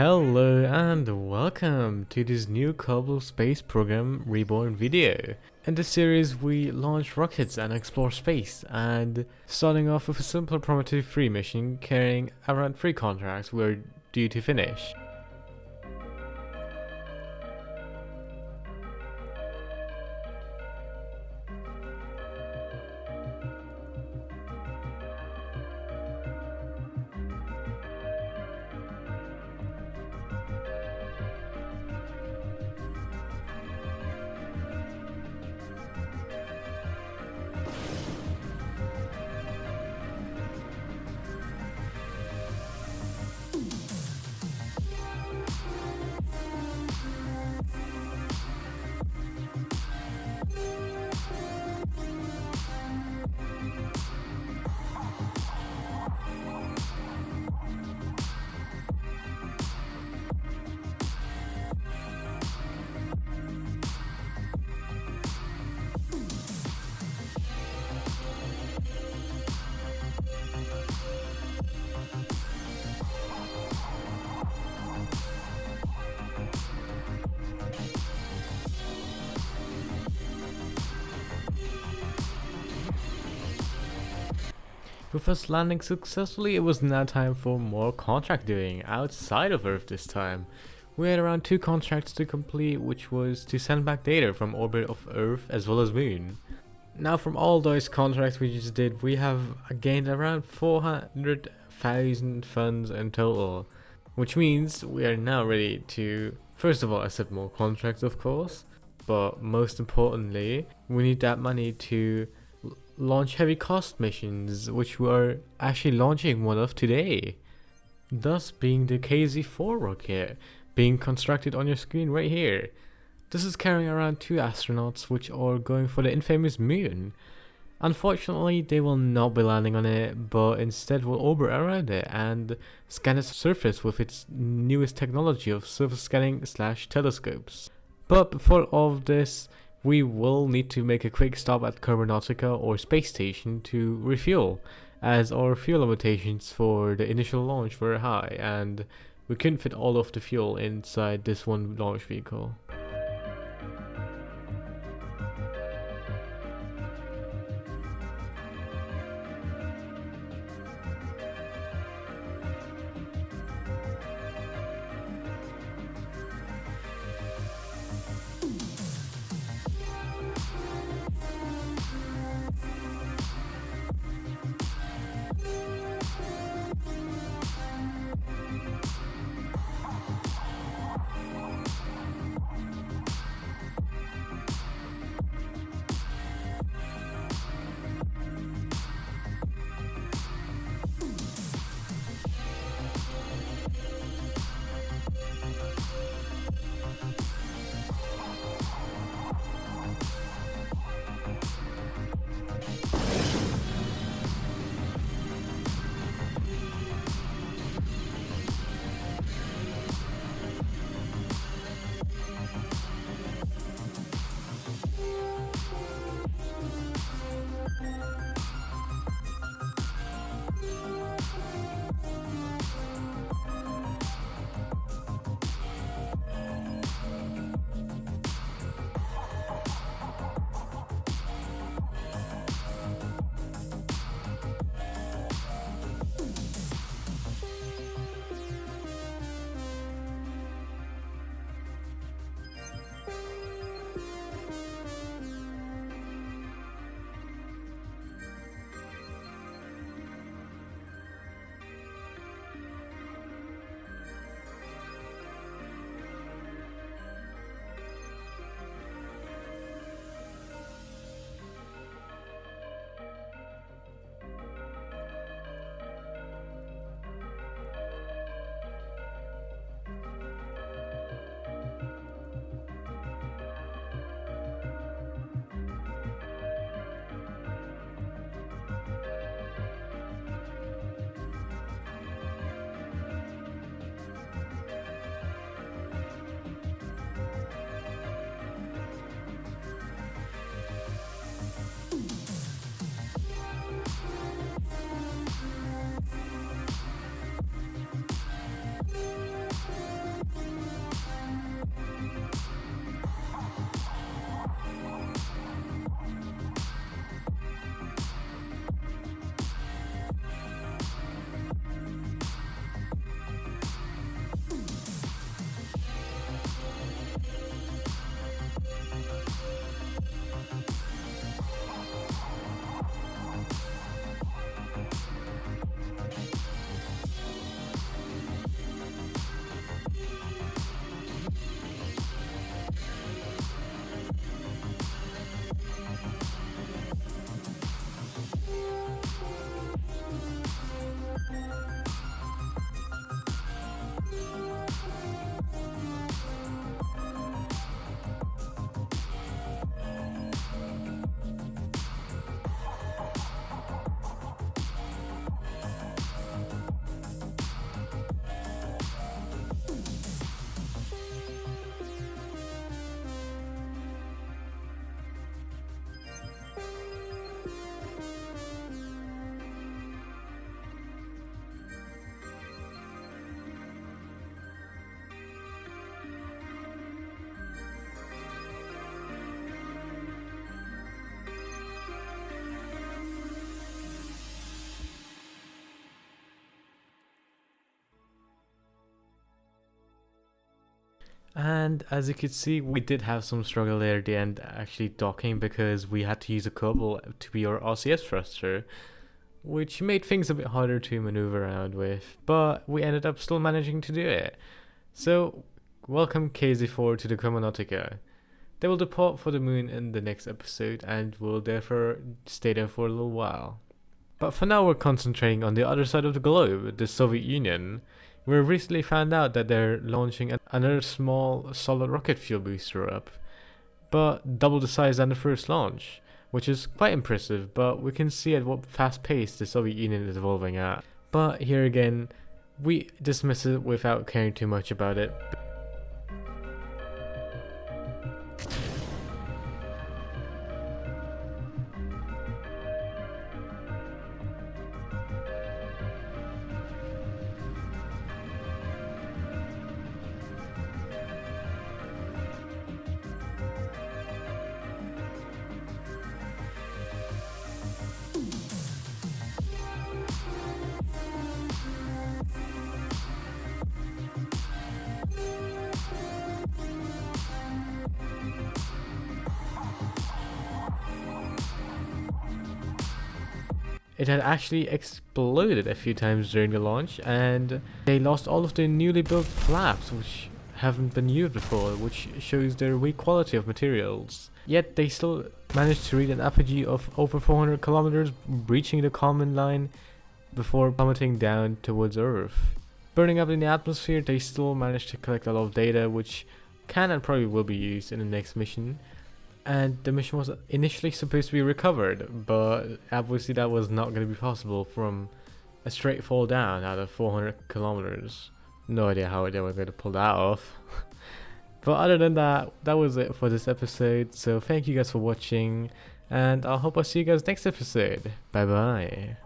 Hello and welcome to this new Kerbal Space Program Reborn video. In this series we launch rockets and explore space, and starting off with a simple Prometheus 3 mission carrying around 3 contracts we're due to finish. With us landing successfully, it was now time for more contract doing outside of Earth this time. We had around 2 contracts to complete, which was to send back data from orbit of Earth as well as Moon. Now from all those contracts we just did, we have gained around 400,000 funds in total, which means we are now ready to first of all accept more contracts, of course, but most importantly we need that money to launch heavy cost missions, which we are actually launching one of today. Thus being the KZ-4 rocket being constructed on your screen right here. This is carrying around 2 astronauts which are going for the infamous Moon. Unfortunately they will not be landing on it, but instead will orbit around it and scan its surface with its newest technology of surface scanning / telescopes. But before all of this, we will need to make a quick stop at Nautica or space station to refuel, as our fuel limitations for the initial launch were high and we couldn't fit all of the fuel inside this one launch vehicle. And as you could see, we did have some struggle there at the end actually docking, because we had to use a couple to be our RCS thruster, which made things a bit harder to maneuver around with, but we ended up still managing to do it. So, welcome KZ4 to the Chromonautica. They will depart for the moon in the next episode and will therefore stay there for a little while. But for now, we're concentrating on the other side of the globe, the Soviet Union. We recently found out that they're launching another small solid rocket fuel booster up, but double the size than the first launch, which is quite impressive, but we can see at what fast pace the Soviet Union is evolving at. But here again, we dismiss it without caring too much about it. It had actually exploded a few times during the launch, and they lost all of the newly built flaps, which haven't been used before, which shows their weak quality of materials. Yet they still managed to reach an apogee of over 400 kilometers, breaching the common line before plummeting down towards Earth. Burning up in the atmosphere, they still managed to collect a lot of data, which can and probably will be used in the next mission. And the mission was initially supposed to be recovered, but obviously that was not going to be possible from a straight fall down out of 400 kilometers. No idea how they were going to pull that off. But other than that, that was it for this episode. So thank you guys for watching, and I hope I'll see you guys next episode. Bye bye.